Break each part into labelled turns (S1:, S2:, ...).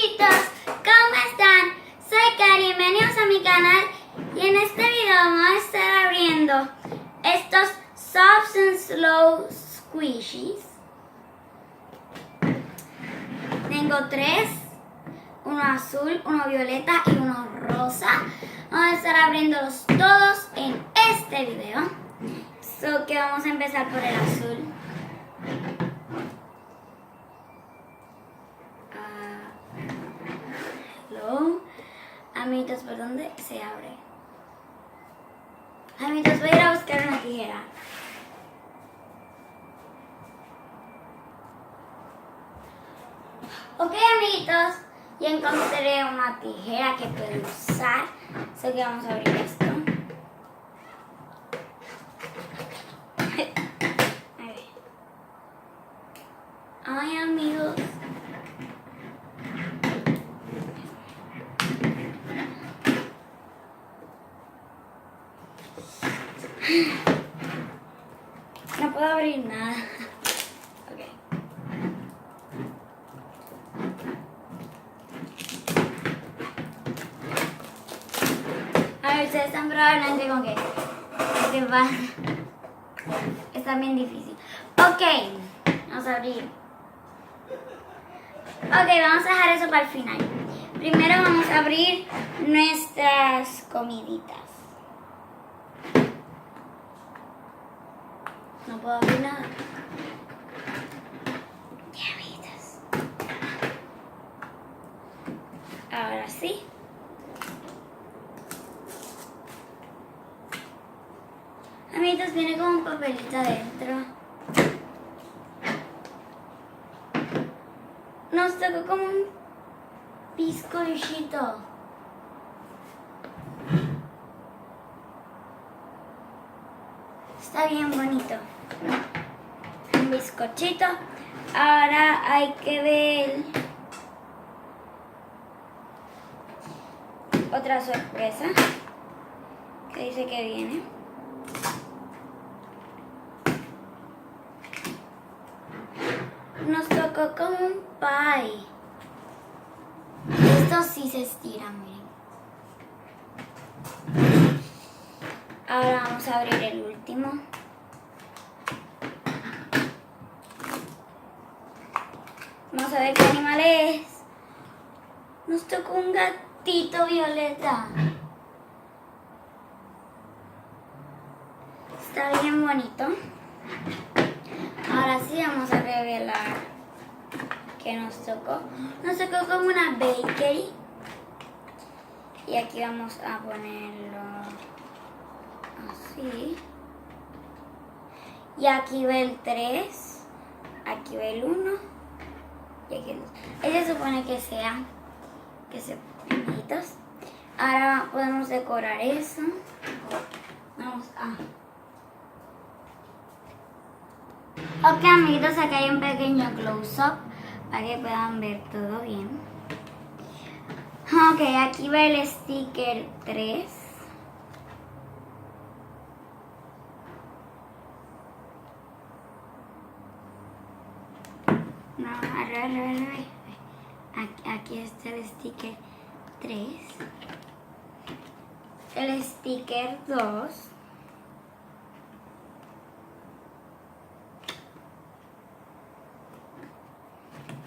S1: amiguitos, ¿cómo están? Soy Cari, bienvenidos a mi canal y en este video vamos a estar abriendo estos Soft and Slow Squishies. Tengo tres, uno azul, uno violeta y uno rosa. Vamos a estar abriéndolos todos en este video. So que vamos a empezar por el azul. Amiguitos, ¿por dónde se abre? Amiguitos, voy a ir a buscar una tijera. Ok, amiguitos, ya encontré una tijera que puedo usar. Así que vamos a abrir esto. A ver. Ay, amigos. No puedo abrir nada. Ok. A ver, ustedes están probablemente con que va. Está bien difícil. Ok, vamos a abrir. Ok, vamos a dejar eso para el final. Primero vamos a abrir nuestras comiditas. No puedo abrir nada. Diabetes. Ahora sí. Amiguitos, viene con un papelito adentro. Nos tocó como un bizcochito. Está bien bonito. Un bizcochito. Ahora hay que ver otra sorpresa que dice que viene. Nos tocó como un pie. Esto sí se estira, miren. Ahora vamos a abrir el último. Vamos a ver qué animal es. Nos tocó un gatito violeta. Está bien bonito. Ahora sí vamos a revelar que nos tocó. Nos tocó como una bakery. Y aquí vamos a ponerlo así. Y aquí va el 3. Aquí va el 1. Y aquí el 2. Ese supone que sea pequeñitos. Ahora podemos decorar eso. Vamos a... Ok, amiguitos, acá hay un pequeño close-up para que puedan ver todo bien. Ok, aquí va el sticker 3. No, aquí está el sticker 3. El sticker 2.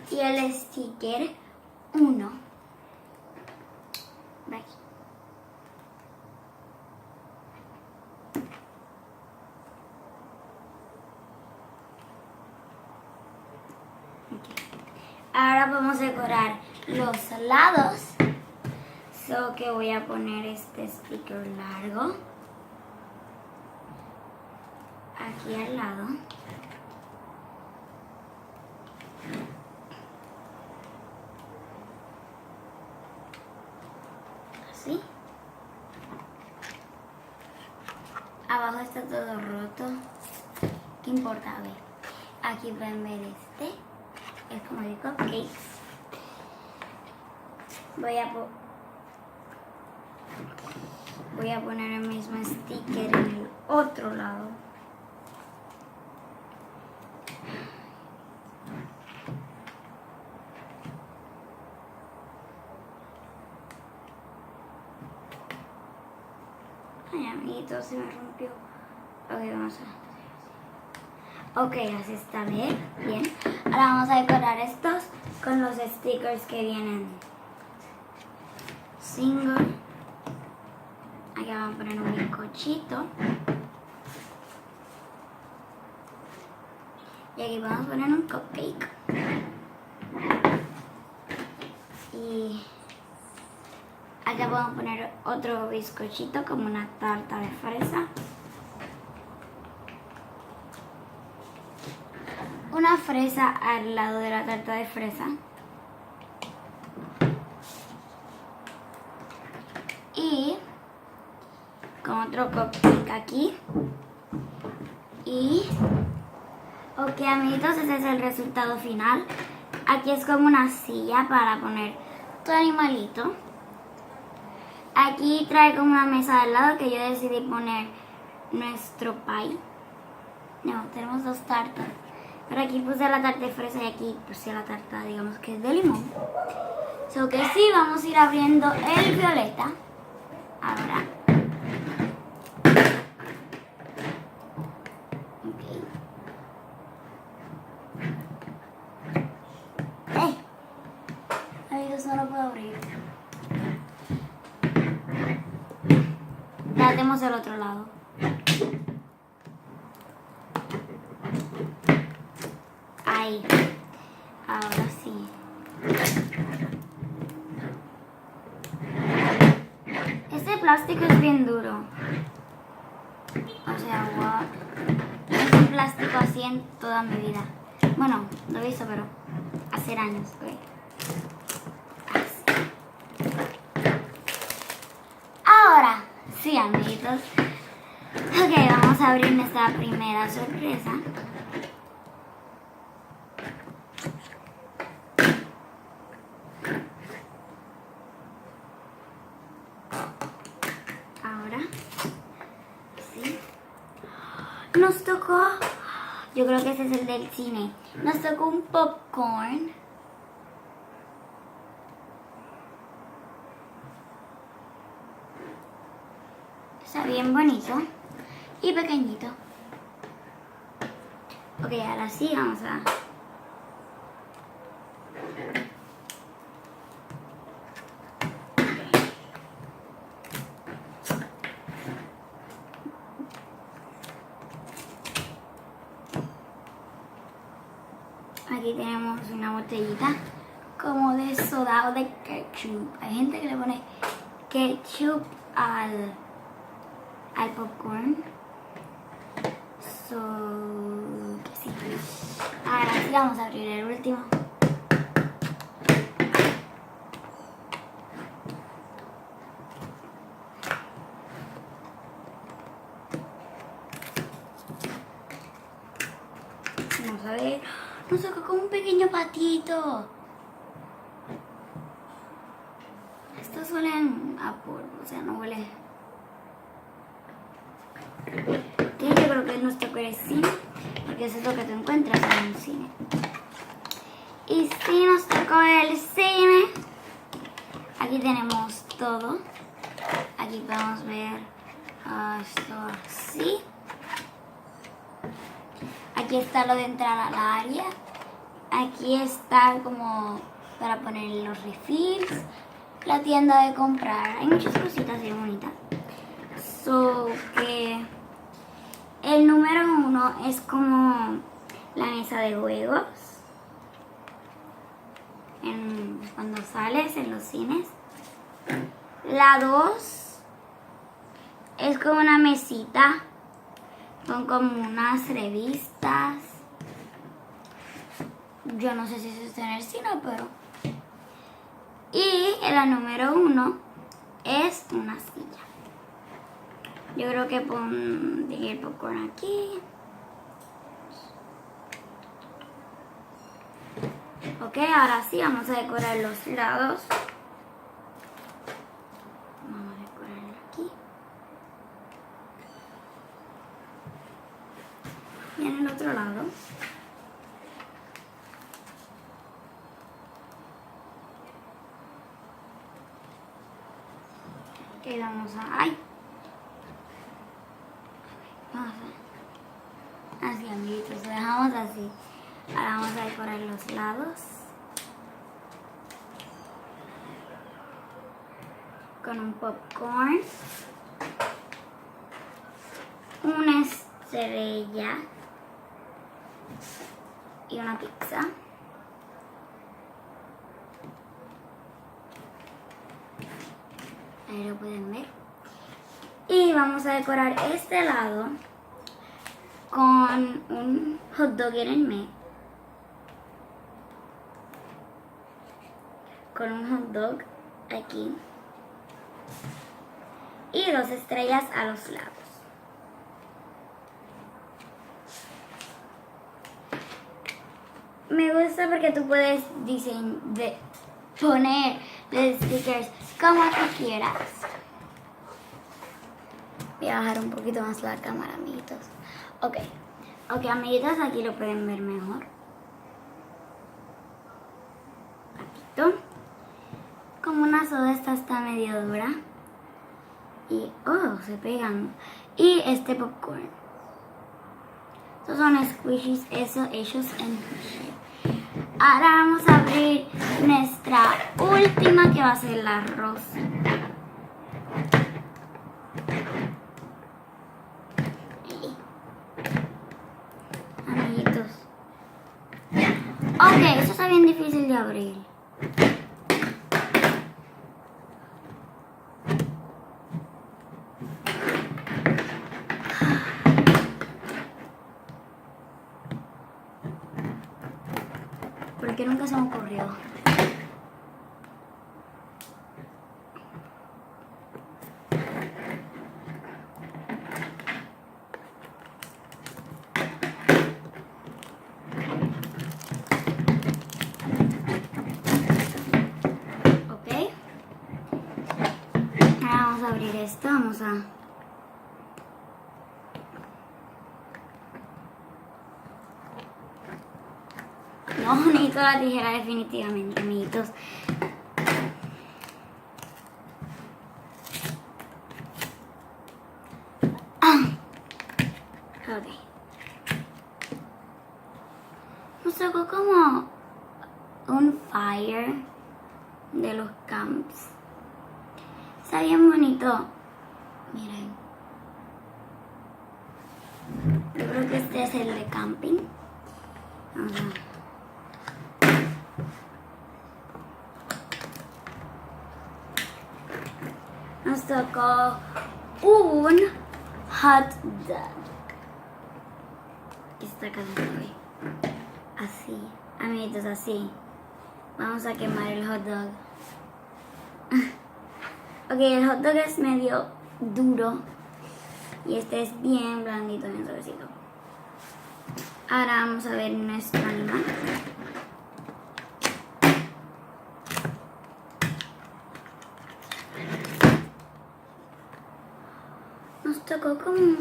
S1: Y el sticker 1. Bye. Okay. Ahora vamos a decorar los lados. So que voy a poner este sticker largo aquí al lado. Así. Abajo está todo roto. ¿Qué importa? A ver. Aquí pueden ver este. Es como de cupcakes. Voy a poner el mismo sticker en el otro lado. amiguitos, se me rompió. Ok, vamos a... Ok, así está bien. Ahora vamos a decorar estos con los stickers que vienen. Single. Aquí vamos a poner un bizcochito. Y aquí vamos a poner un cupcake. Y acá vamos a poner otro bizcochito como una tarta de fresa. Una fresa al lado de la tarta de fresa. Y con otro cupcake aquí. Y ok, amiguitos, ese es el resultado final. Aquí es como una silla para poner tu animalito. Aquí trae como una mesa al lado que yo decidí poner nuestro pie. No, tenemos dos tartas. Pero aquí puse la tarta de fresa y aquí puse la tarta, digamos que es de limón. So que sí, vamos a ir abriendo el violeta. Ahora. Amigos, no lo puedo abrir. Ya tenemos el otro lado. Ahí. Ahora sí. Este plástico es bien duro. O sea, wow. No es un plástico así en toda mi vida. Bueno, lo he visto, pero hace años, güey. Ahora, sí, amiguitos. Ok, vamos a abrir nuestra primera sorpresa. Ahora, sí. Nos tocó, yo creo que ese es el del cine. Nos tocó un popcorn. Está bien bonito y pequeñito. Ok, ahora sí vamos a... Aquí tenemos una botellita como de soda o de ketchup. Hay gente que le pone ketchup al popcorn. So, sí. Ahora sí vamos a abrir el último. Vamos a ver. Nos sacó como un pequeño patito. Estos huelen a polvo, o sea, no huele. Sí, yo creo que nos tocó el cine, porque eso es lo que tú encuentras en un cine. Y sí, nos tocó el cine. Aquí tenemos todo. Aquí podemos ver esto así. Aquí está lo de entrar al área. Aquí está como para poner los refills. La tienda de comprar. Hay muchas cositas bien bonitas. So que el número 1 es como la mesa de juegos. Cuando sales en los cines. La 2 es como una mesita con como unas revistas. Yo no sé si eso está en el cine, pero... Y la número 1 es una silla. Yo creo que pondré el popcorn aquí. Ok, ahora sí vamos a decorar los lados. Vamos a decorarlo aquí. Y en el otro lado. Ok, vamos a... ¡Ay! así. Ahora vamos a decorar los lados con un popcorn, una estrella y una pizza. Ahí lo pueden ver. Y vamos a decorar este lado con un hot dog en el medio. Con un hot dog aquí. Y 2 estrellas a los lados. Me gusta porque tú puedes poner los stickers como tú quieras. Voy a bajar un poquito más la cámara, amiguitos. Ok, amiguitos, aquí lo pueden ver mejor. Patito. Como una soda, esta está medio dura. Y, se pegan. Y este popcorn. Estos son squishies, hechos en crochet. Ahora vamos a abrir nuestra última, que va a ser la rosa. Amiguitos. Ok, esto está bien difícil de abrir. Porque nunca se me ocurrió. Ok. Ahora vamos a abrir esto. Vamos a... No, necesito la tijera definitivamente, amiguitos. Ok. Nos tocó como un fire de los camps. Está bien bonito. Miren. Yo creo que este es el de camping. Vamos a ver. Nos tocó un hot dog. Esta casa se ve así, amiguitos, así. Vamos a quemar el hot dog. Ok, el hot dog es medio duro y este es bien blandito, bien suavecito. Ahora vamos a ver nuestro animal. Nos tocó como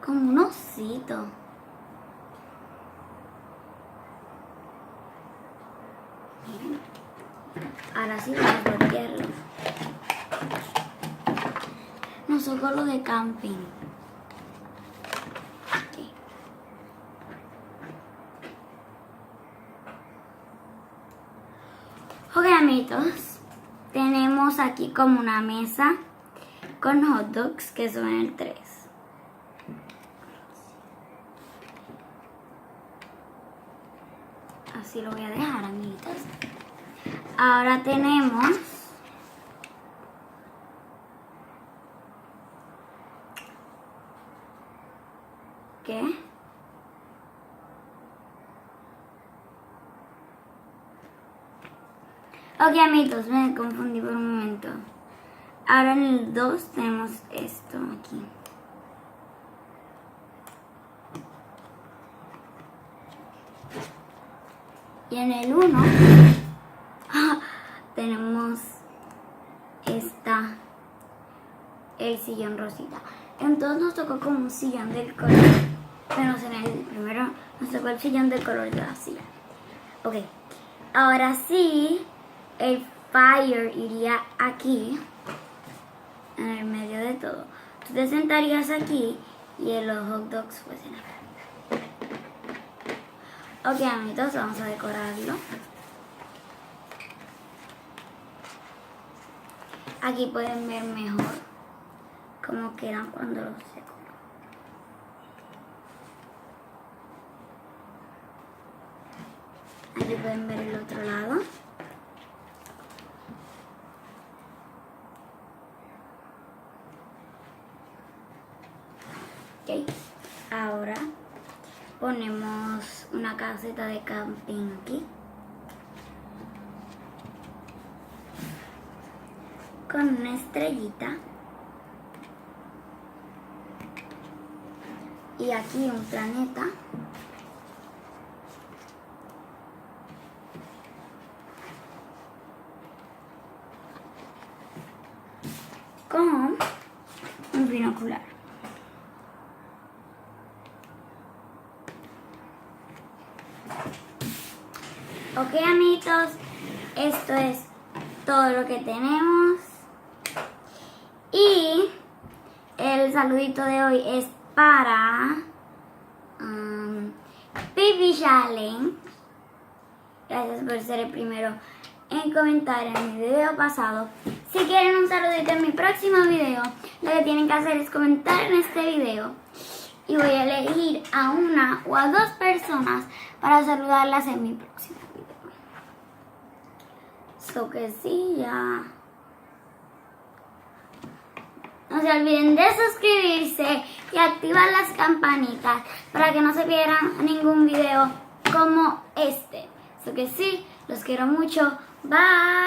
S1: un osito. Miren. Ahora sí vamos a voltearlo. Nos tocó lo de camping. Okay. Ok, amiguitos. Tenemos aquí como una mesa con hot dogs, que son el 3. Así lo voy a dejar, amiguitos. Ahora tenemos ¿qué? Ok, amiguitos, me confundí por un momento. Ahora en el 2 tenemos esto aquí. Y en el 1 tenemos el sillón rosita. Entonces nos tocó como un sillón del color. Bueno, en el primero nos tocó el sillón del color de la silla. Ok, ahora sí, el fire iría aquí, en el medio de todo. Tú te sentarías aquí y los hot dogs fuesen acá. Ok, amiguitos, vamos a decorarlo. Aquí pueden ver mejor cómo quedan cuando los seco. Aquí pueden ver el otro lado. Ok, ahora ponemos una caseta de camping aquí. Con una estrellita. Y aquí un planeta. Con un binocular. Ok, amiguitos, esto es todo lo que tenemos. Y el saludito de hoy es para Pipi Challenge. Gracias por ser el primero en comentar en mi video pasado. Si quieren un saludito en mi próximo video, lo que tienen que hacer es comentar en este video. Y voy a elegir a una o a dos personas para saludarlas en mi próximo video. So que sí, ya. No se olviden de suscribirse y activar las campanitas para que no se pierdan ningún video como este. So que sí, los quiero mucho. Bye.